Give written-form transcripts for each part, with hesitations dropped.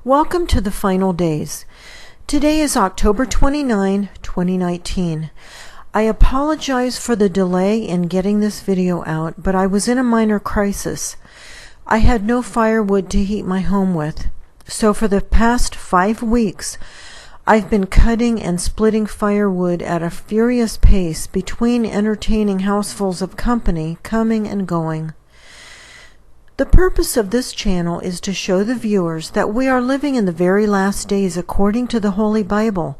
Welcome to the final days. Today is October 29, 2019. I apologize for the delay in getting this video out, but I was in a minor crisis. I had no firewood to heat my home with, so for the past 5 weeks, I've been cutting and splitting firewood at a furious pace between entertaining housefuls of company coming and going. The purpose of this channel is to show the viewers that we are living in the very last days according to the Holy Bible,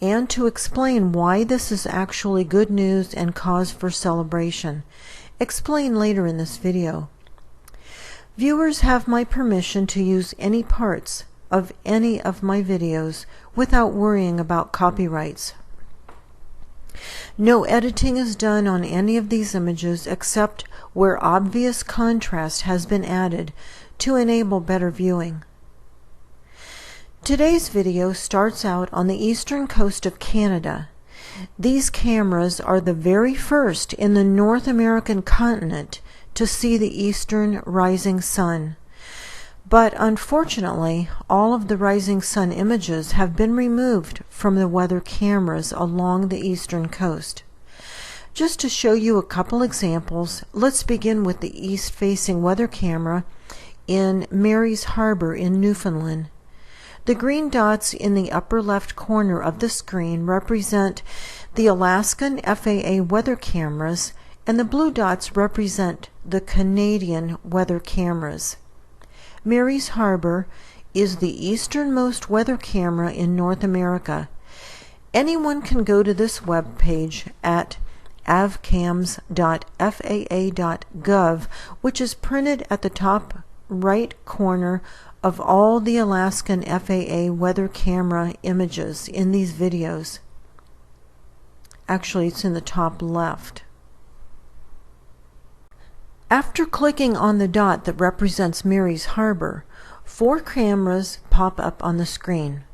and to explain why this is actually good news and cause for celebration. Explain later in this video. Viewers have my permission to use any parts of any of my videos without worrying about copyrights. No editing is done on any of these images except where obvious contrast has been added to enable better viewing. Today's video starts out on the eastern coast of Canada. These cameras are the very first in the North American continent to see the eastern rising sun. But unfortunately, all of the rising sun images have been removed from the weather cameras along the eastern coast. Just to show you a couple examples, let's begin with the east-facing weather camera in Mary's Harbor in Newfoundland. The green dots in the upper left corner of the screen represent the Alaskan FAA weather cameras, and the blue dots represent the Canadian weather cameras. Mary's Harbor is the easternmost weather camera in North America. Anyone can go to this web page at avcams.faa.gov, which is printed at the top right corner of all the Alaskan FAA weather camera images in these videos. Actually, it's in the top left. After clicking on the dot that represents Mary's Harbor, 4 cameras pop up on the screen,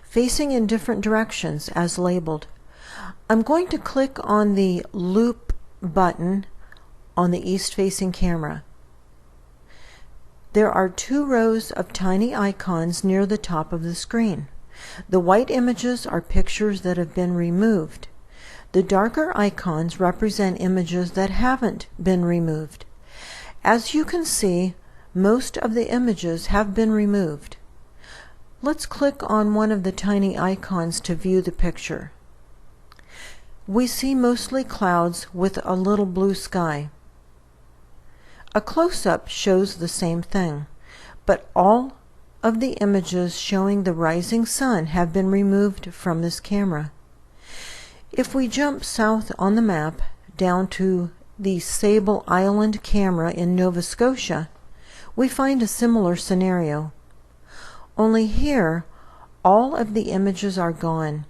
facing in different directions as labeled. I'm going to click on the loop button on the east-facing camera. There are 2 rows of tiny icons near the top of the screen. The white images are pictures that have been removed. The darker icons represent images that haven't been removed. As you can see, most of the images have been removed. Let's click on one of the tiny icons to view the picture. We see mostly clouds with a little blue sky. A close-up shows the same thing, but all of the images showing the rising sun have been removed from this camera. If we jump south on the map down to the Sable Island camera in Nova Scotia, we find a similar scenario. Only here, all of the images are gone,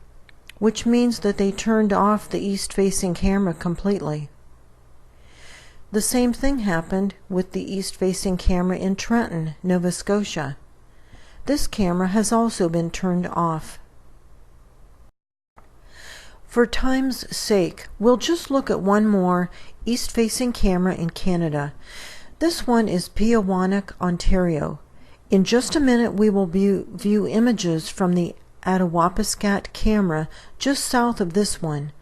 which means that they turned off the east-facing camera completely. The same thing happened with the east-facing camera in Trenton, Nova Scotia. This camera has also been turned off. For time's sake, we'll just look at one more east-facing camera in Canada. This one is Peawanuck, Ontario. In just a minute we will view images from the Attawapiskat camera just south of this one.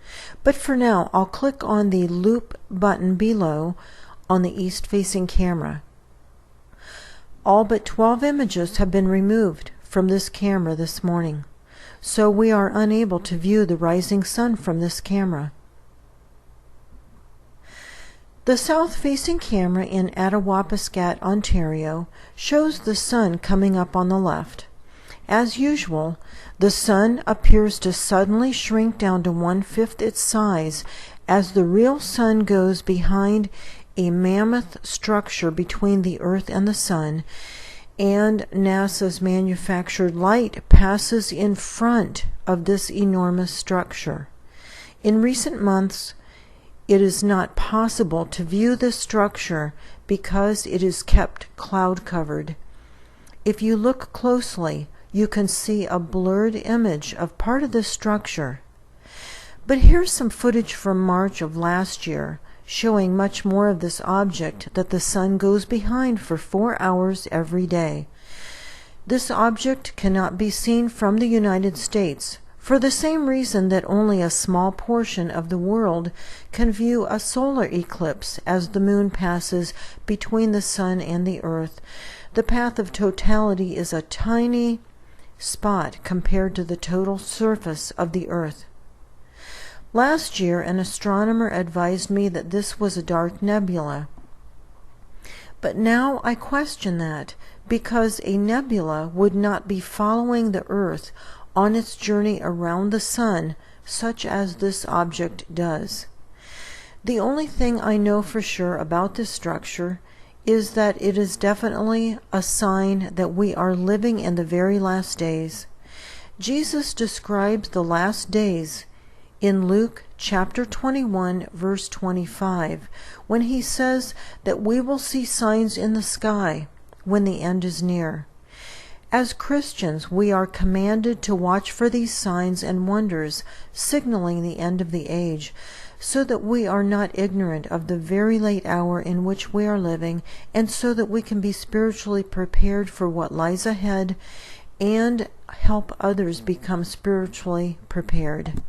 But for now, I'll click on the loop button below on the east-facing camera. All but 12 images have been removed from this camera this morning, so we are unable to view the rising sun from this camera. The south-facing camera in Attawapiskat, Ontario, shows the sun coming up on the left. As usual, the sun appears to suddenly shrink down to 1/5 its size as the real sun goes behind a mammoth structure between the Earth and the sun, and NASA's manufactured light passes in front of this enormous structure. In recent months, it is not possible to view this structure because it is kept cloud-covered. If you look closely, you can see a blurred image of part of this structure. But here's some footage from March of last year showing much more of this object that the sun goes behind for 4 hours every day. This object cannot be seen from the United States, for the same reason that only a small portion of the world can view a solar eclipse as the moon passes between the sun and the earth. The path of totality is a tiny spot compared to the total surface of the earth. Last year, an astronomer advised me that this was a dark nebula. But now I question that, because a nebula would not be following the earth on its journey around the sun, such as this object does. The only thing I know for sure about this structure is that it is definitely a sign that we are living in the very last days. Jesus describes the last days in Luke chapter 21, verse 25, when he says that we will see signs in the sky when the end is near. As Christians, we are commanded to watch for these signs and wonders, signaling the end of the age, so that we are not ignorant of the very late hour in which we are living, and so that we can be spiritually prepared for what lies ahead and help others become spiritually prepared.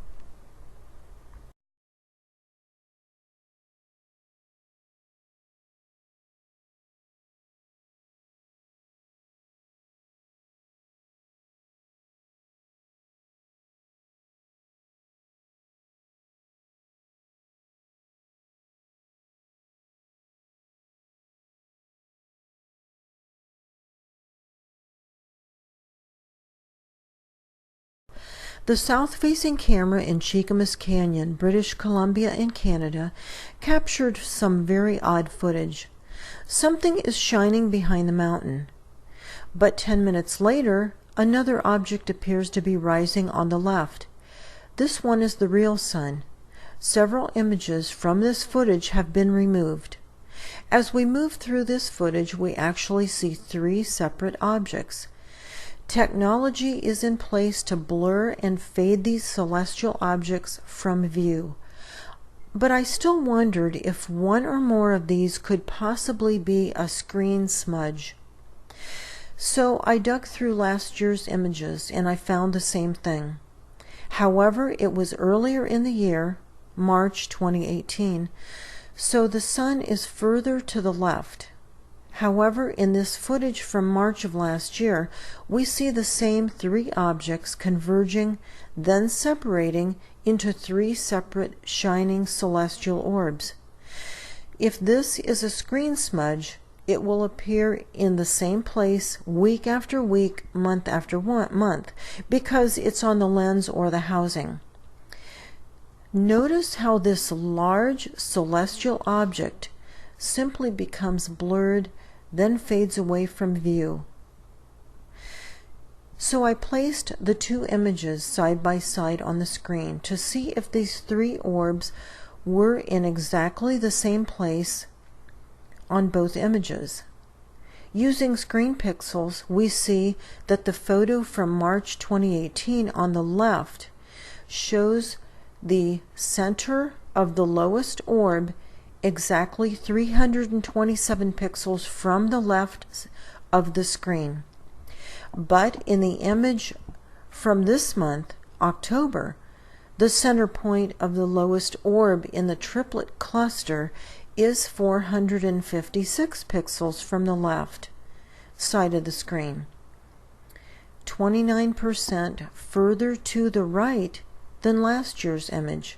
The south-facing camera in Cheakamus Canyon, British Columbia in Canada, captured some very odd footage. Something is shining behind the mountain. But 10 minutes later, another object appears to be rising on the left. This one is the real sun. Several images from this footage have been removed. As we move through this footage, we actually see 3 separate objects. Technology is in place to blur and fade these celestial objects from view. But I still wondered if one or more of these could possibly be a screen smudge. So I dug through last year's images and I found the same thing. However, it was earlier in the year, March 2018, so the sun is further to the left. However, in this footage from March of last year, we see the same 3 objects converging, then separating into 3 separate shining celestial orbs. If this is a screen smudge, it will appear in the same place week after week, month after month, because it's on the lens or the housing. Notice how this large celestial object simply becomes blurred, then fades away from view. So I placed the 2 images side by side on the screen to see if these 3 orbs were in exactly the same place on both images. Using screen pixels, we see that the photo from March 2018 on the left shows the center of the lowest orb exactly 327 pixels from the left of the screen. But in the image from this month, October, the center point of the lowest orb in the triplet cluster is 456 pixels from the left side of the screen, 29% further to the right than last year's image.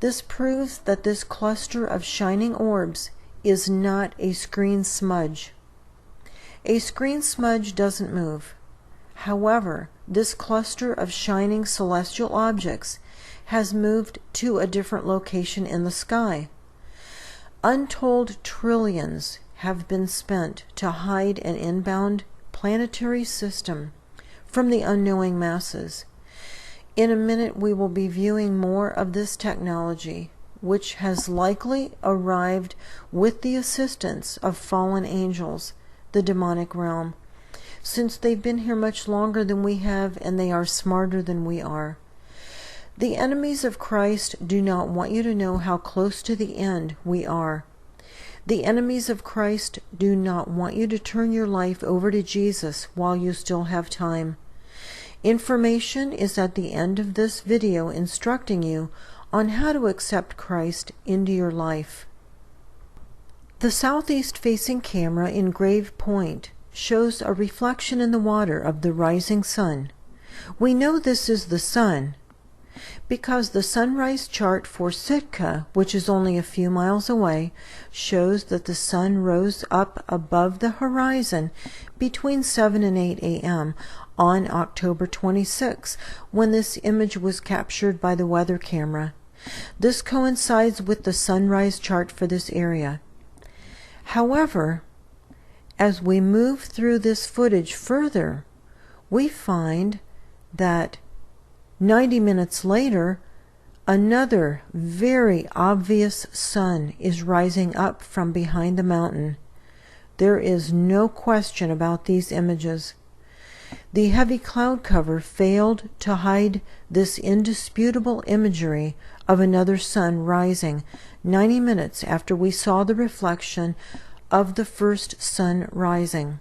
This proves that this cluster of shining orbs is not a screen smudge. A screen smudge doesn't move. However, this cluster of shining celestial objects has moved to a different location in the sky. Untold trillions have been spent to hide an inbound planetary system from the unknowing masses. In a minute, we will be viewing more of this technology, which has likely arrived with the assistance of fallen angels, the demonic realm, since they've been here much longer than we have and they are smarter than we are. The enemies of Christ do not want you to know how close to the end we are. The enemies of Christ do not want you to turn your life over to Jesus while you still have time. Information is at the end of this video instructing you on how to accept Christ into your life. The southeast-facing camera in Grave Point shows a reflection in the water of the rising sun. We know this is the sun because the sunrise chart for Sitka, which is only a few miles away, shows that the sun rose up above the horizon between 7 and 8 a.m. on October 26, when this image was captured by the weather camera. This coincides with the sunrise chart for this area. However, as we move through this footage further, we find that 90 minutes later, another very obvious sun is rising up from behind the mountain. There is no question about these images. The heavy cloud cover failed to hide this indisputable imagery of another sun rising 90 minutes after we saw the reflection of the first sun rising.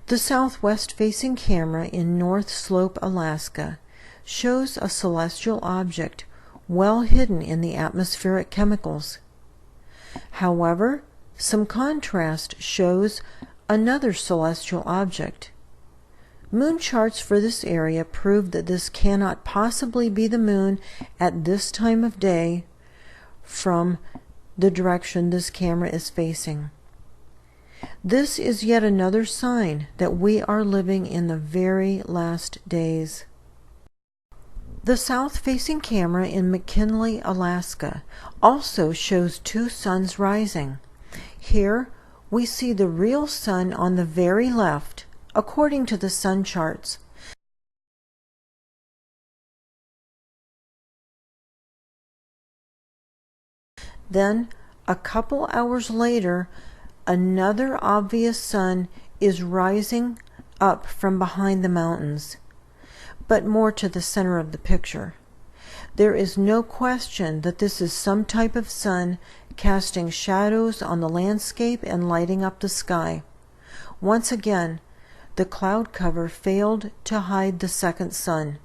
The southwest-facing camera in North Slope, Alaska, shows a celestial object well hidden in the atmospheric chemicals. However, some contrast shows another celestial object. Moon charts for this area prove that this cannot possibly be the moon at this time of day from the direction this camera is facing. This is yet another sign that we are living in the very last days. The south-facing camera in McKinley, Alaska, also shows two suns rising. Here we see the real sun on the very left, according to the sun charts. Then, a couple hours later, another obvious sun is rising up from behind the mountains, but more to the center of the picture. There is no question that this is some type of sun casting shadows on the landscape and lighting up the sky. Once again, the cloud cover failed to hide the second sun.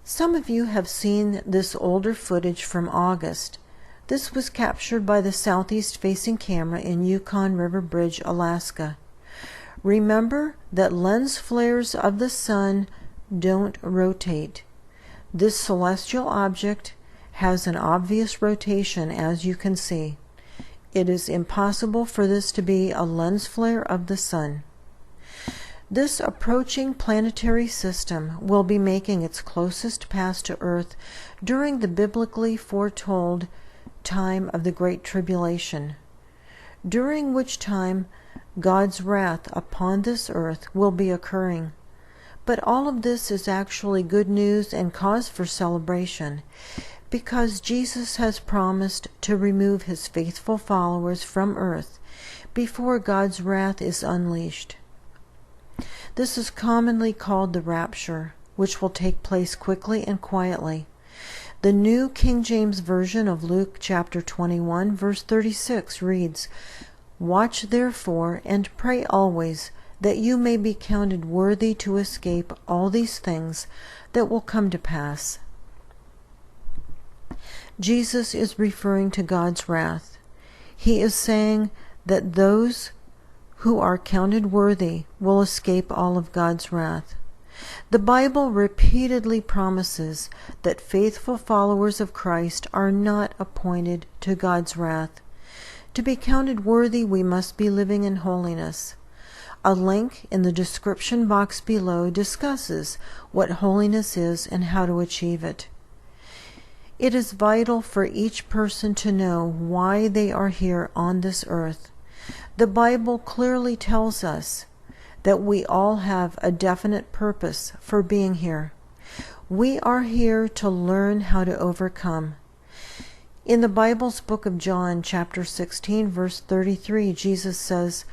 Some of you have seen this older footage from August. This was captured by the southeast-facing camera in Yukon River Bridge, Alaska. Remember that lens flares of the sun don't rotate. This celestial object has an obvious rotation, as you can see. It is impossible for this to be a lens flare of the sun. This approaching planetary system will be making its closest pass to Earth during the biblically foretold time of the Great Tribulation, during which time God's wrath upon this earth will be occurring. But all of this is actually good news and cause for celebration, because Jesus has promised to remove his faithful followers from earth before God's wrath is unleashed. This is commonly called the rapture, which will take place quickly and quietly. The New King James Version of Luke chapter 21, verse 36 reads, "Watch therefore and pray always, that you may be counted worthy to escape all these things that will come to pass." Jesus is referring to God's wrath. He is saying that those who are counted worthy will escape all of God's wrath. The Bible repeatedly promises that faithful followers of Christ are not appointed to God's wrath. To be counted worthy, we must be living in holiness. A link in the description box below discusses what holiness is and how to achieve it. It is vital for each person to know why they are here on this earth. The Bible clearly tells us that we all have a definite purpose for being here. We are here to learn how to overcome. In the Bible's book of John, chapter 16, verse 33, Jesus says,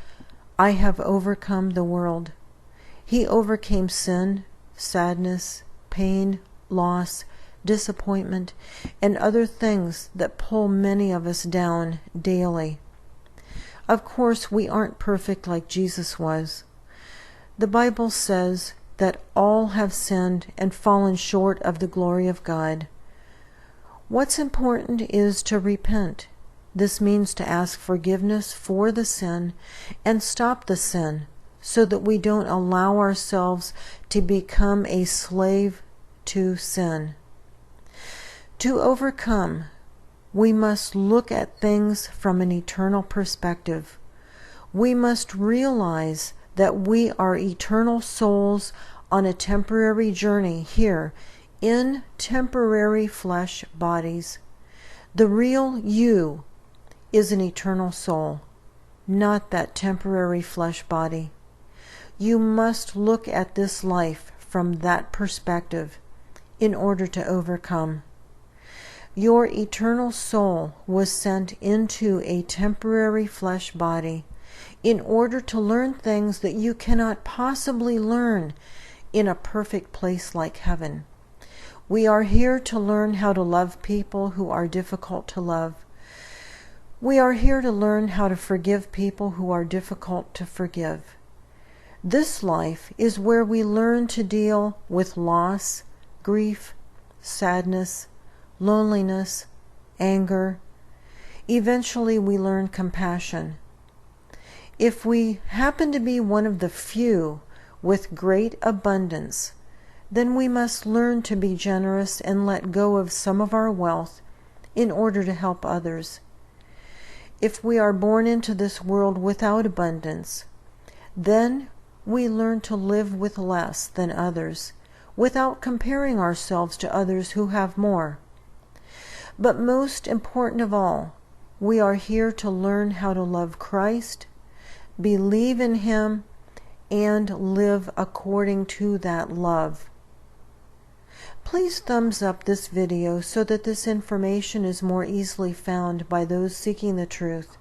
"I have overcome the world." He overcame sin, sadness, pain, loss, disappointment, and other things that pull many of us down daily. Of course, we aren't perfect like Jesus was. The Bible says that all have sinned and fallen short of the glory of God. What's important is to repent. This means to ask forgiveness for the sin and stop the sin so that we don't allow ourselves to become a slave to sin. To overcome, we must look at things from an eternal perspective. We must realize that we are eternal souls on a temporary journey here in temporary flesh bodies. The real you is an eternal soul, not that temporary flesh body. You must look at this life from that perspective in order to overcome. Your eternal soul was sent into a temporary flesh body in order to learn things that you cannot possibly learn in a perfect place like heaven. We are here to learn how to love people who are difficult to love. We are here to learn how to forgive people who are difficult to forgive. This life is where we learn to deal with loss, grief, sadness, loneliness, anger. Eventually, we learn compassion. If we happen to be one of the few with great abundance, then we must learn to be generous and let go of some of our wealth in order to help others. If we are born into this world without abundance, then we learn to live with less than others, without comparing ourselves to others who have more. But most important of all, we are here to learn how to love Christ, believe in Him, and live according to that love. Please thumbs up this video so that this information is more easily found by those seeking the truth.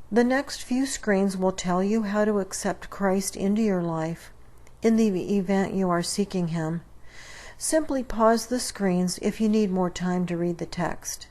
The next few screens will tell you how to accept Christ into your life in the event you are seeking Him. Simply pause the screens if you need more time to read the text.